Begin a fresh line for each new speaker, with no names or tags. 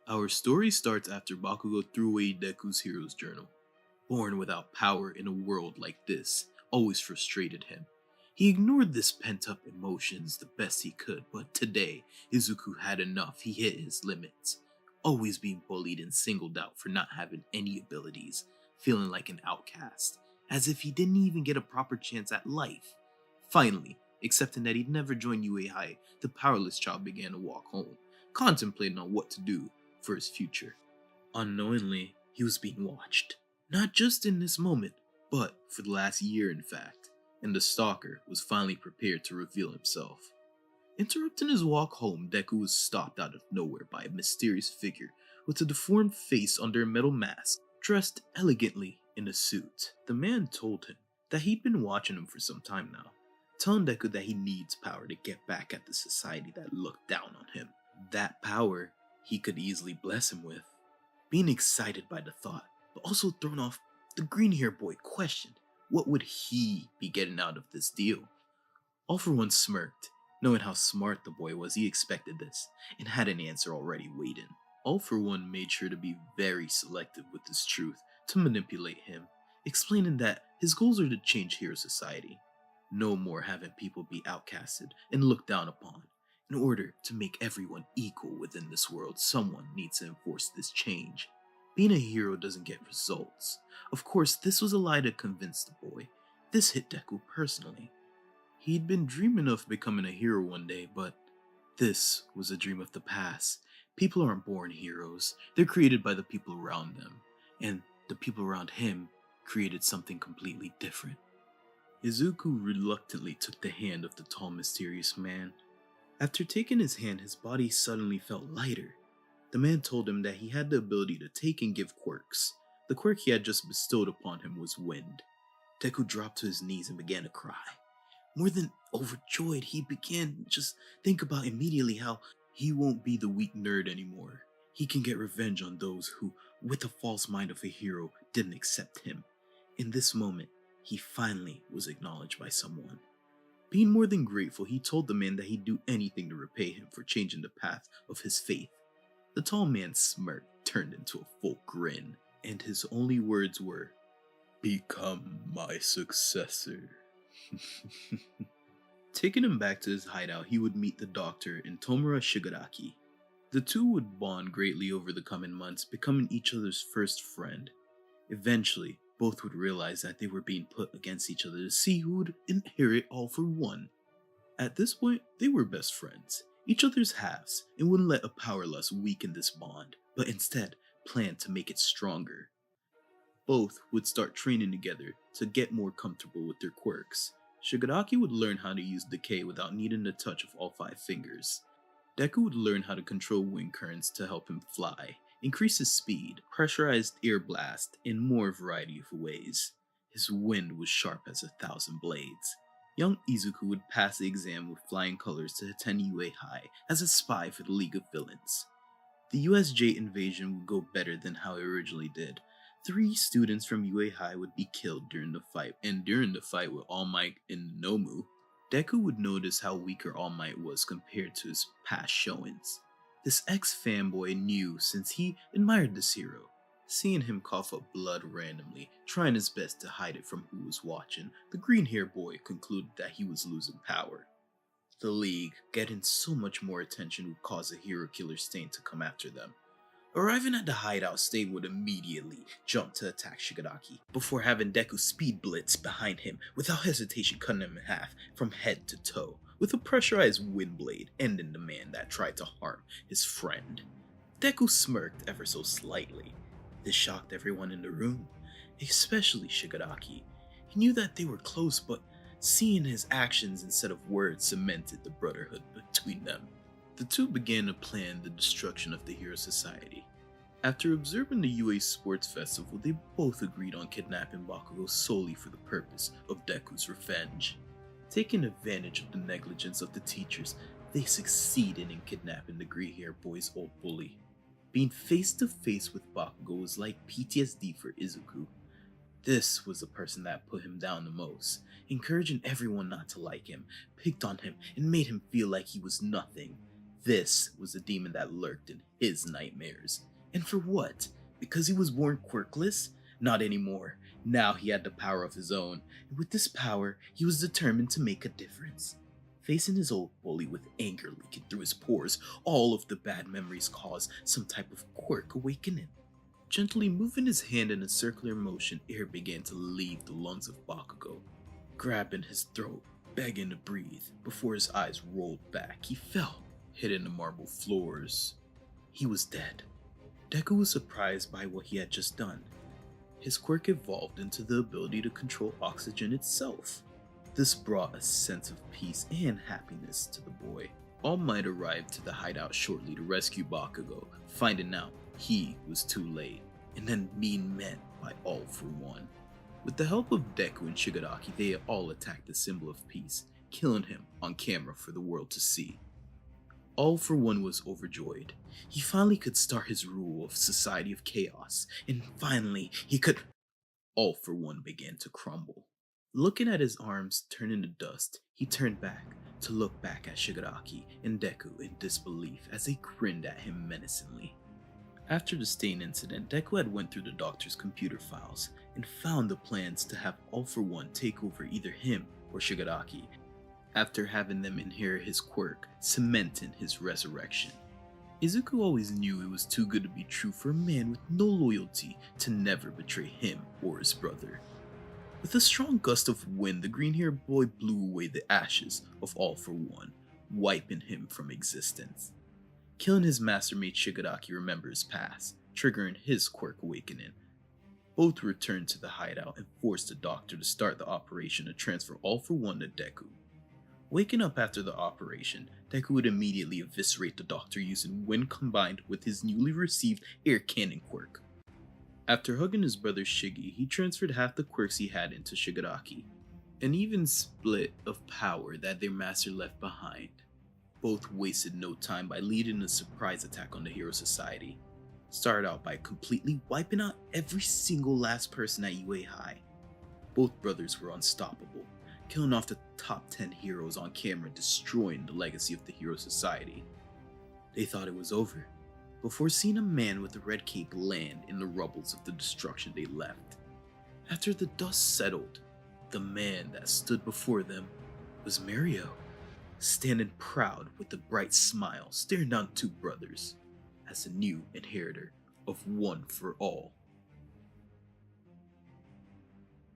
Our story starts after Bakugo threw away Deku's hero's journal. Born without power in a world like this always frustrated him. He ignored this pent-up emotions the best he could, but today, Izuku had enough. He hit his limits. Always being bullied and singled out for not having any abilities, feeling like an outcast, as if he didn't even get a proper chance at life. Finally, accepting that he'd never join UA High, the powerless child began to walk home, contemplating on what to do for his future. Unknowingly, he was being watched. Not just in this moment, but for the last year, in fact, and the stalker was finally prepared to reveal himself. Interrupting his walk home, Deku was stopped out of nowhere by a mysterious figure with a deformed face under a metal mask, dressed elegantly in a suit. The man told him that he'd been watching him for some time now, telling Deku that he needs power to get back at the society that looked down on him. That power he could easily bless him with. Being excited by the thought, but also thrown off, the green hair boy questioned what would he be getting out of this deal. All for One smirked. Knowing how smart the boy was, he expected this, and had an answer already waiting. All for One made sure to be very selective with his truth to manipulate him, explaining that his goals are to change Hero Society. No more having people be outcasted and looked down upon. In order to make everyone equal within this world, someone needs to enforce this change. Being a hero doesn't get results. Of course, this was a lie to convince the boy. This hit Deku personally. He'd been dreaming of becoming a hero one day, but this was a dream of the past. People aren't born heroes, they're created by the people around them. And the people around him created something completely different. Izuku reluctantly took the hand of the tall, mysterious man. After taking his hand, his body suddenly felt lighter. The man told him that he had the ability to take and give quirks. The quirk he had just bestowed upon him was wind. Deku dropped to his knees and began to cry. More than overjoyed, he began to just think about immediately how he won't be the weak nerd anymore. He can get revenge on those who, with the false mind of a hero, didn't accept him. In this moment, he finally was acknowledged by someone. Being more than grateful, he told the man that he'd do anything to repay him for changing the path of his faith. The tall man's smirk turned into a full grin, and his only words were, "Become my successor." Taking him back to his hideout, he would meet the doctor and Tomura Shigaraki. The two would bond greatly over the coming months, becoming each other's first friend. Eventually, both would realize that they were being put against each other to see who would inherit All for One. At this point, they were best friends, each other's halves, and wouldn't let a power lust weaken this bond, but instead planned to make it stronger. Both would start training together to get more comfortable with their quirks. Shigaraki would learn how to use decay without needing the touch of all 5 fingers. Deku would learn how to control wind currents to help him fly, increase his speed, pressurized air blast, in more variety of ways. His wind was sharp as 1,000 blades. Young Izuku would pass the exam with flying colors to attend UA High as a spy for the League of Villains. The USJ invasion would go better than how it originally did. 3 students from UA High would be killed during the fight, and during the fight with All Might and Nomu, Deku would notice how weaker All Might was compared to his past showings. This ex-fanboy knew since he admired this hero. Seeing him cough up blood randomly, trying his best to hide it from who was watching, the green-haired boy concluded that he was losing power. The League, getting so much more attention, would cause a hero killer Stain to come after them. Arriving at the hideout, Stain would immediately jump to attack Shigaraki, before having Deku speed blitz behind him without hesitation, cutting him in half from head to toe, with a pressurized wind blade ending the man that tried to harm his friend. Deku smirked ever so slightly. This shocked everyone in the room, especially Shigaraki. He knew that they were close, but seeing his actions instead of words cemented the brotherhood between them. The two began to plan the destruction of the Hero Society. After observing the UA Sports Festival, they both agreed on kidnapping Bakugo solely for the purpose of Deku's revenge. Taking advantage of the negligence of the teachers, they succeeded in kidnapping the gray-haired boy's old bully. Being face to face with Bakugo was like PTSD for Izuku. This was the person that put him down the most, encouraging everyone not to like him, picked on him, and made him feel like he was nothing. This was the demon that lurked in his nightmares. And for what? Because he was born quirkless? Not anymore. Now he had the power of his own, and with this power, he was determined to make a difference. Facing his old bully with anger leaking through his pores, all of the bad memories caused some type of quirk awakening. Gently moving his hand in a circular motion, air began to leave the lungs of Bakugo, grabbing his throat, begging to breathe. Before his eyes rolled back, he fell, hitting the marble floors. He was dead. Deku was surprised by what he had just done. His quirk evolved into the ability to control oxygen itself. This brought a sense of peace and happiness to the boy. All Might arrived to the hideout shortly to rescue Bakugo, finding out he was too late, and then being met by All for One. With the help of Deku and Shigaraki, they all attacked the symbol of peace, killing him on camera for the world to see. All for One was overjoyed. He finally could start his rule of Society of Chaos, and finally he could... All for One began to crumble. Looking at his arms turning to dust, he turned back to look back at Shigaraki and Deku in disbelief as they grinned at him menacingly. After the stain incident, Deku had went through the doctor's computer files and found the plans to have All for One take over either him or Shigaraki, after having them inherit his quirk, cementing his resurrection. Izuku always knew it was too good to be true for a man with no loyalty to never betray him or his brother. With a strong gust of wind, the green-haired boy blew away the ashes of All for One, wiping him from existence. Killing his mastermate Shigaraki remembered his past, triggering his quirk awakening. Both returned to the hideout and forced the doctor to start the operation to transfer All for One to Deku. Waking up after the operation, Deku would immediately eviscerate the doctor using wind combined with his newly received air cannon quirk. After hugging his brother Shigi, he transferred half the quirks he had into Shigaraki, an even split of power that their master left behind. Both wasted no time by leading a surprise attack on the Hero Society. Started out by completely wiping out every single last person at UA High. Both brothers were unstoppable, killing off the top 10 heroes on camera, destroying the legacy of the Hero Society. They thought it was over, before seeing a man with a red cape land in the rubbles of the destruction they left. After the dust settled, the man that stood before them was Mario, standing proud with a bright smile, staring down two brothers as the new inheritor of One for All.